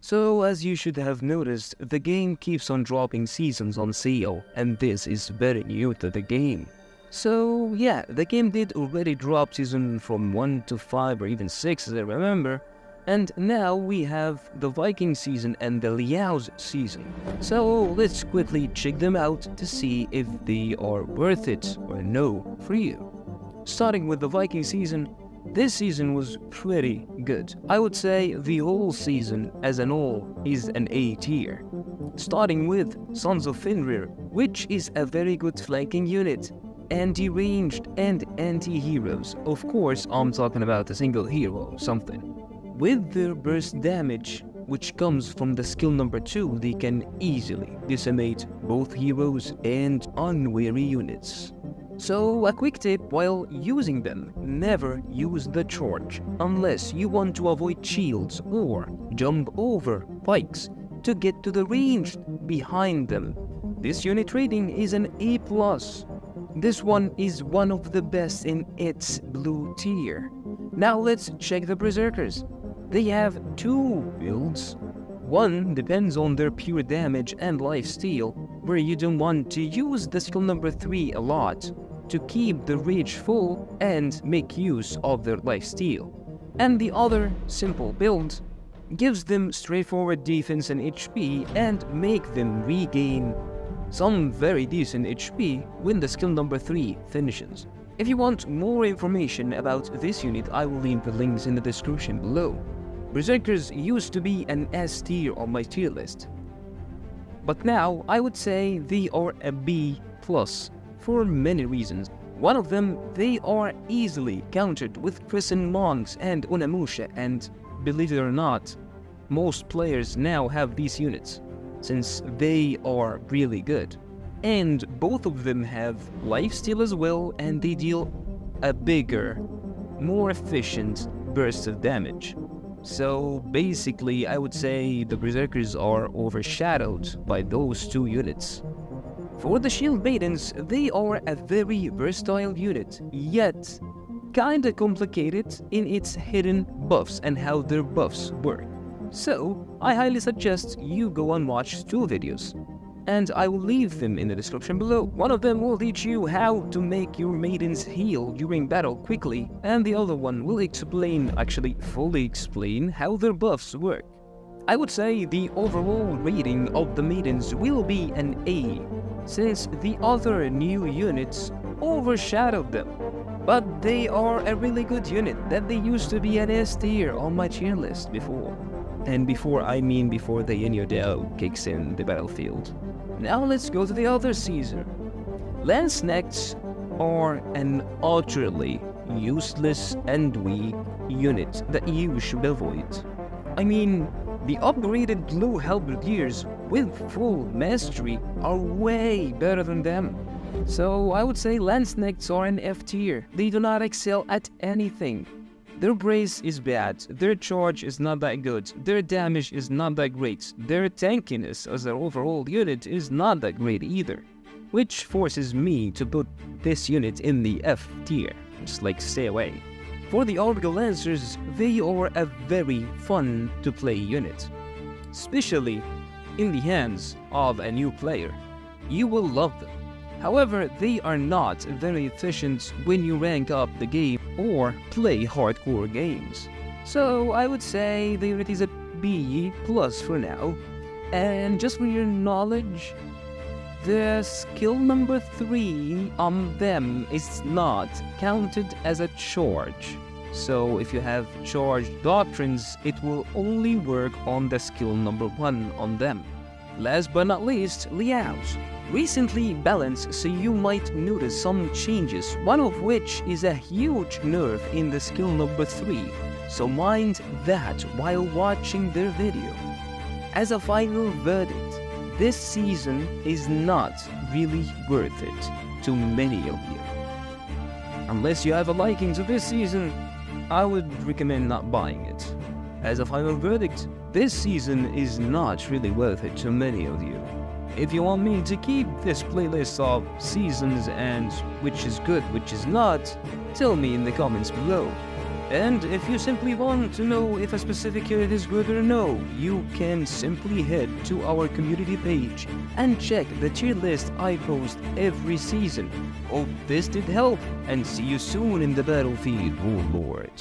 So as you should have noticed, the game keeps on dropping seasons on sale, and this is very new to the game. So yeah, the game did already drop season from 1 to 5 or even 6 as I remember, and now we have the Viking season and the Liao's season. So let's quickly check them out to see if they are worth it or no for you. Starting with the Viking season, this season was pretty good. I would say the whole season as an whole is an A tier. Starting with Sons of Fenrir, which is a very good flanking unit. Anti-ranged and anti-heroes. Of course, I'm talking about a single hero or something. With their burst damage, which comes from the skill number 2, they can easily decimate both heroes and unwary units. So a quick tip while using them, never use the charge unless you want to avoid shields or jump over pikes to get to the range behind them. This unit rating is an A+. This one is one of the best in its blue tier. Now let's check the Berserkers. They have 2 builds. One depends on their pure damage and lifesteal, where you don't want to use the skill number 3 a lot to keep the rage full and make use of their lifesteal. And the other, simple build, gives them straightforward defense and HP and make them regain some very decent HP when the skill number 3 finishes. If you want more information about this unit, I will leave the links in the description below. Berserkers used to be an S tier on my tier list, but now I would say they are a B+ for many reasons. One of them, they are easily countered with Crescent Monks and Onimusha, and believe it or not, most players now have these units, since they are really good. And both of them have lifesteal as well, and they deal a bigger, more efficient burst of damage. So basically, I would say the Berserkers are overshadowed by those 2 units. For the Shield Maidens, they are a very versatile unit, yet kinda complicated in its hidden buffs and how their buffs work. So, I highly suggest you go and watch 2 videos, and I will leave them in the description below. One of them will teach you how to make your maidens heal during battle quickly, and the other one will actually fully explain how their buffs work. I would say the overall rating of the maidens will be an A, since the other new units overshadowed them. But they are a really good unit that they used to be an S tier on my tier list before. And before, I mean before the Inyo kicks in the battlefield. Now let's go to the other Caesar. Lance Knights are an utterly useless and weak unit that you should avoid. I mean, the upgraded Blue Halberdiers with full mastery are way better than them. So I would say Lance Knights are an F tier. They do not excel at anything. Their brace is bad, their charge is not that good, their damage is not that great, their tankiness as an overall unit is not that great either, which forces me to put this unit in the F tier, just like stay away. For the Orbital Lancers, they are a very fun to play unit, especially in the hands of a new player. You will love them. However, they are not very efficient when you rank up the game or play hardcore games. So I would say the unit is a B+ for now. And just for your knowledge, the skill number 3 on them is not counted as a charge. So if you have charged doctrines, it will only work on the skill number 1 on them. Last but not least, Liao's. Recently balanced, so you might notice some changes, one of which is a huge nerf in the skill number 3, so mind that while watching their video. As a final verdict, this season is not really worth it to many of you. Unless you have a liking to this season, I would recommend not buying it. As a final verdict, this season is not really worth it to many of you. If you want me to keep this playlist of seasons and which is good, which is not, tell me in the comments below. And if you simply want to know if a specific unit is good or no, you can simply head to our community page and check the tier list I post every season. Hope this did help, and see you soon in the battlefield, warlord.